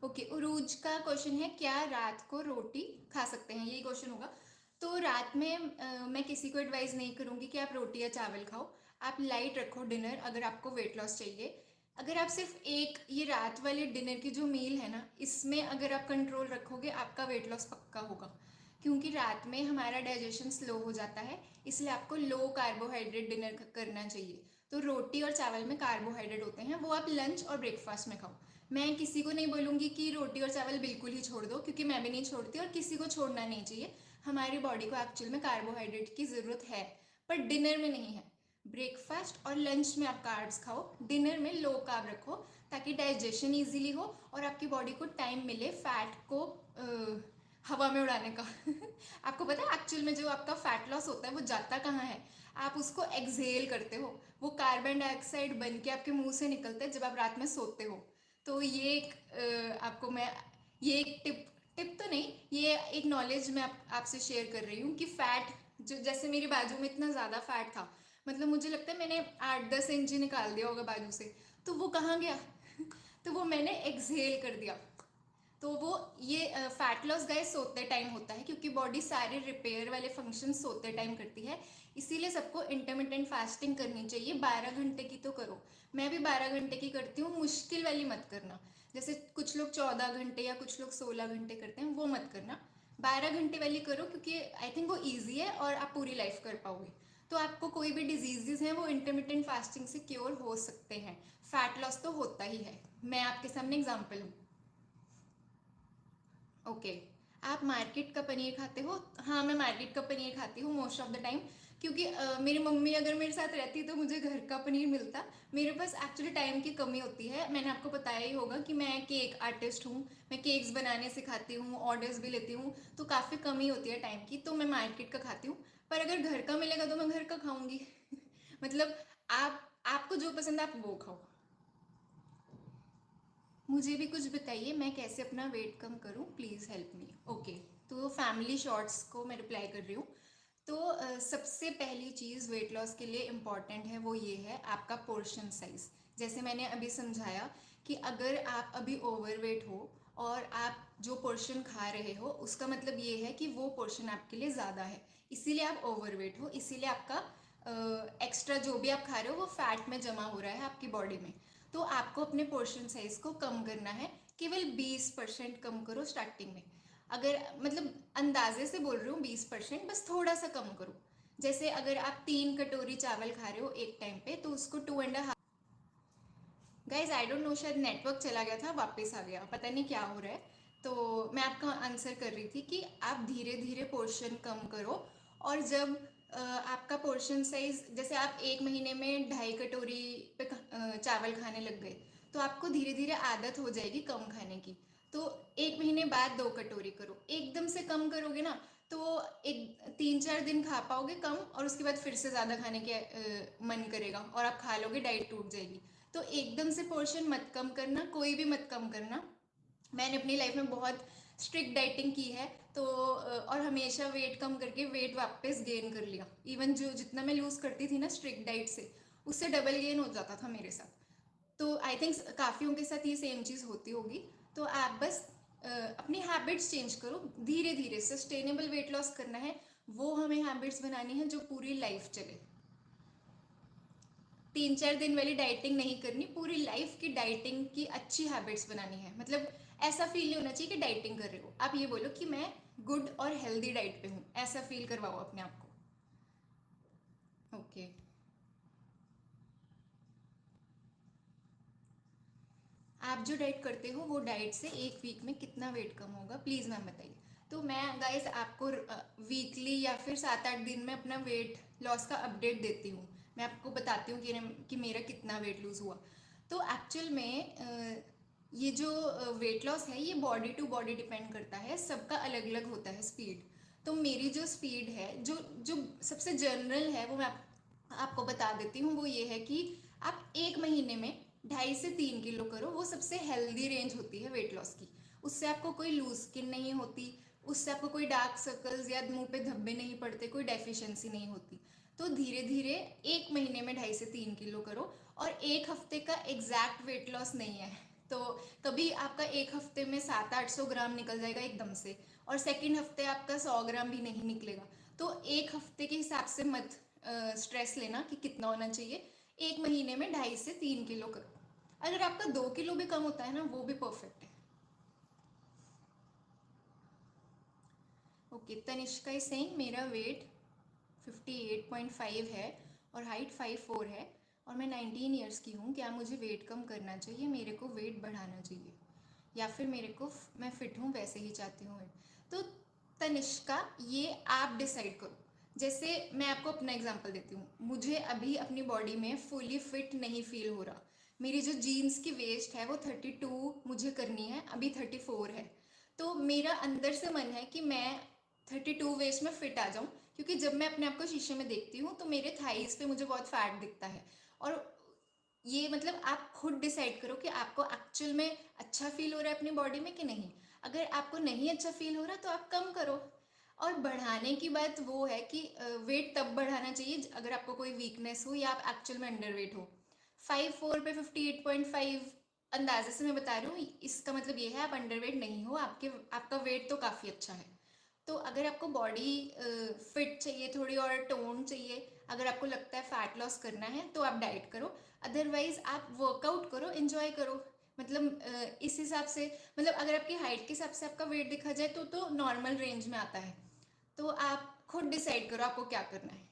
Okay, उरूज का question है, क्या रात को रोटी खा सकते हैं, यही क्वेश्चन होगा। तो रात में मैं किसी को एडवाइस नहीं करूंगी कि आप रोटी या चावल खाओ। आप लाइट रखो डिनर, अगर आपको वेट लॉस चाहिए। अगर आप सिर्फ एक ये रात वाले डिनर की जो मील है ना, इसमें अगर आप कंट्रोल रखोगे, आपका वेट लॉस पक्का होगा। क्योंकि रात में हमारा डाइजेशन स्लो हो जाता है, इसलिए आपको लो कार्बोहाइड्रेट डिनर करना चाहिए। तो रोटी और चावल में कार्बोहाइड्रेट होते हैं, वो आप लंच और ब्रेकफास्ट में खाओ। मैं किसी को नहीं बोलूंगी कि रोटी और चावल बिल्कुल ही छोड़ दो, क्योंकि मैं भी नहीं छोड़ती और किसी को छोड़ना नहीं चाहिए। हमारी बॉडी को एक्चुअल में कार्बोहाइड्रेट की ज़रूरत है, पर डिनर में नहीं है। ब्रेकफास्ट और लंच में आप कार्ब्स खाओ, डिनर में लो कार्ब रखो, ताकि डाइजेशन इजीली हो और आपकी बॉडी को टाइम मिले फैट को हवा में उड़ाने का। आपको पता है एक्चुअल में जो आपका फैट लॉस होता है वो जाता कहाँ है? आप उसको एक्सहेल करते हो, वो कार्बन डाइऑक्साइड बन के आपके मुंह से निकलता है जब आप रात में सोते हो। तो ये एक आपको मैं ये एक टिप टिप तो नहीं, ये एक नॉलेज मैं आपसे शेयर कर रही हूँ कि फैट, जो जैसे मेरी बाजू में इतना ज़्यादा फैट था, मतलब मुझे लगता है मैंने 8-10 इंच निकाल दिया होगा बाजू से। तो वो कहाँ गया? तो वो मैंने एक्सहेल कर दिया। तो वो ये फैट लॉस गाइस सोते टाइम होता है, क्योंकि बॉडी सारे रिपेयर वाले फंक्शन सोते टाइम करती है। इसीलिए सबको इंटरमिटेंट फास्टिंग करनी चाहिए, 12 घंटे की तो करो। मैं भी 12 घंटे की करती हूँ, मुश्किल वाली मत करना। जैसे कुछ लोग 14 घंटे या कुछ लोग 16 घंटे करते हैं, वो मत करना। 12 घंटे वाली करो, क्योंकि आई थिंक वो ईजी है और आप पूरी लाइफ कर पाओगे। तो आपको कोई भी डिजीजेज हैं वो इंटरमिटेंट फास्टिंग से क्योर हो सकते हैं। फैट लॉस तो होता ही है, मैं आपके सामने एग्जाम्पल हूँ। ओके, आप मार्केट का पनीर खाते हो? हाँ, मैं मार्केट का पनीर खाती हूँ मोस्ट ऑफ द टाइम, क्योंकि मेरी मम्मी अगर मेरे साथ रहती तो मुझे घर का पनीर मिलता। मेरे पास एक्चुअली टाइम की कमी होती है, मैंने आपको बताया ही होगा कि मैं केक आर्टिस्ट हूँ। मैं केक्स बनाने सिखाती हूँ, ऑर्डर्स भी लेती हूँ, तो काफ़ी कमी होती है टाइम की, तो मैं मार्केट का खाती हूँ। पर अगर घर का मिलेगा तो मैं घर का खाऊंगी। मतलब आपको जो पसंद है आप वो खाओ। मुझे भी कुछ बताइए, मैं कैसे अपना वेट कम करूं, प्लीज़ हेल्प मी। ओके, तो फैमिली शॉर्ट्स को मैं रिप्लाई कर रही हूँ। तो सबसे पहली चीज़ वेट लॉस के लिए इम्पॉर्टेंट है, वो ये है आपका पोर्शन साइज। जैसे मैंने अभी समझाया कि अगर आप अभी ओवरवेट हो और आप जो पोर्शन खा रहे हो, उसका मतलब ये है कि वो पोर्शन आपके लिए ज़्यादा है, इसीलिए आप ओवरवेट हो, इसीलिए आपका एक्स्ट्रा जो भी आप खा रहे हो वो फैट में जमा हो रहा है आपकी बॉडी में। तो आपको अपने पोर्शन साइज को कम करना है, केवल 20% कम करो स्टार्टिंग में। अगर मतलब अंदाजे से बोल रही हूँ 20%, बस थोड़ा सा कम करो। जैसे अगर आप 3 कटोरी चावल खा रहे हो एक टाइम पे, तो उसको 2.5। गाइज आई डोंट नो, शायद नेटवर्क चला गया था, वापस आ गया, पता नहीं क्या हो रहा है। तो मैं आपका आंसर कर रही थी कि आप धीरे धीरे पोर्शन कम करो। और जब आपका पोर्शन साइज, जैसे आप एक महीने में 2.5 कटोरी पे चावल खाने लग गए, तो आपको धीरे धीरे आदत हो जाएगी कम खाने की। तो एक महीने बाद 2 कटोरी करो, एकदम से कम करोगे ना तो एक 3-4 दिन खा पाओगे कम, और उसके बाद फिर से ज़्यादा खाने के मन करेगा और आप खा लोगे, डाइट टूट जाएगी। तो एकदम से पोर्शन मत कम करना, कोई भी मत कम करना। मैंने अपनी लाइफ में बहुत स्ट्रिक्ट डाइटिंग की है, तो और हमेशा वेट कम करके वेट वापस गेन कर लिया। इवन जो जितना मैं लूज़ करती थी ना स्ट्रिक्ट डाइट से, उससे डबल गेन हो जाता था मेरे साथ। तो आई थिंक काफ़ियों के साथ ये सेम चीज़ होती होगी। तो आप बस अपनी हैबिट्स चेंज करो, धीरे धीरे सस्टेनेबल वेट लॉस करना है। वो हमें हैबिट्स बनानी है जो पूरी लाइफ चले। 3-4 दिन वाली डाइटिंग नहीं करनी, पूरी लाइफ की डाइटिंग की अच्छी हैबिट्स बनानी है। मतलब ऐसा फील नहीं होना चाहिए कि डाइटिंग कर रहे हो, आप ये बोलो कि मैं गुड और हेल्दी डाइट पे हूँ, ऐसा फील करवाओ अपने आप को। ओके, आप जो डाइट करते हो वो डाइट से एक वीक में कितना वेट कम होगा, प्लीज़ मैम बताइए। तो मैं गाइस आपको वीकली या फिर 7-8 दिन में अपना वेट लॉस का अपडेट देती हूँ। मैं आपको बताती हूँ कि मेरा कितना वेट लूज़ हुआ। तो एक्चुअल में ये जो वेट लॉस है ये बॉडी टू बॉडी डिपेंड करता है, सबका अलग अलग होता है स्पीड। तो मेरी जो स्पीड है, जो जो सबसे जनरल है, वो मैं आपको बता देती हूँ। वो ये है कि आप एक महीने में 2.5 से 3 किलो करो, वो सबसे हेल्दी रेंज होती है वेट लॉस की। उससे आपको कोई लूज स्किन नहीं होती, उससे आपको कोई डार्क सर्कल्स या मुंह पे धब्बे नहीं पड़ते, कोई डेफिशिएंसी नहीं होती। तो धीरे धीरे एक महीने में 2.5 से 3 किलो करो, और एक हफ्ते का एग्जैक्ट वेट लॉस नहीं है। तो कभी आपका एक हफ्ते में 700-800 ग्राम निकल जाएगा एकदम से, और सेकंड हफ्ते आपका 100 ग्राम भी नहीं निकलेगा। तो एक हफ्ते के हिसाब से मत स्ट्रेस लेना कि कितना होना चाहिए। एक महीने में 2.5 से 3 किलो करो। अगर आपका 2 किलो भी कम होता है ना, वो भी परफेक्ट है। ओके, तनिष्का इज सेइंग मेरा वेट 58.5 है और हाइट 5'4" है और मैं 19 ईयर्स की हूँ। क्या मुझे वेट कम करना चाहिए, मेरे को वेट बढ़ाना चाहिए, या फिर मेरे को मैं फिट हूँ वैसे ही चाहती हूँ वेट? तो तनिष्का, ये आप डिसाइड करो। जैसे मैं आपको अपना एग्जांपल देती हूँ, मुझे अभी अपनी बॉडी में फुली फिट नहीं फील हो रहा। मेरी जो जीन्स की वेस्ट है वो 32 मुझे करनी है, अभी 34 है। तो मेरा अंदर से मन है कि मैं 32 वेस्ट में फिट आ जाऊं, क्योंकि जब मैं अपने आप को शीशे में देखती हूँ तो मेरे थाइस पे मुझे बहुत फैट दिखता है। और ये मतलब आप खुद डिसाइड करो कि आपको एक्चुअल में अच्छा फील हो रहा है अपनी बॉडी में कि नहीं। अगर आपको नहीं अच्छा फील हो रहा तो आप कम करो। और बढ़ाने की बात वो है कि वेट तब बढ़ाना चाहिए अगर आपको कोई वीकनेस हो या आप एक्चुअल में अंडर वेट हो। 5'4" पे 58.5 अंदाजे से मैं बता रही हूँ, इसका मतलब ये है आप अंडर वेट नहीं हो, आपका वेट तो काफ़ी अच्छा है। तो अगर आपको बॉडी फिट चाहिए, थोड़ी और टोन चाहिए, अगर आपको लगता है फैट लॉस करना है तो आप डाइट करो। अदरवाइज आप वर्कआउट करो, एंजॉय करो। मतलब इस हिसाब से, मतलब अगर आपकी हाइट के हिसाब से आपका वेट देखा जाए तो नॉर्मल रेंज में आता है। तो आप खुद डिसाइड करो आपको क्या करना है।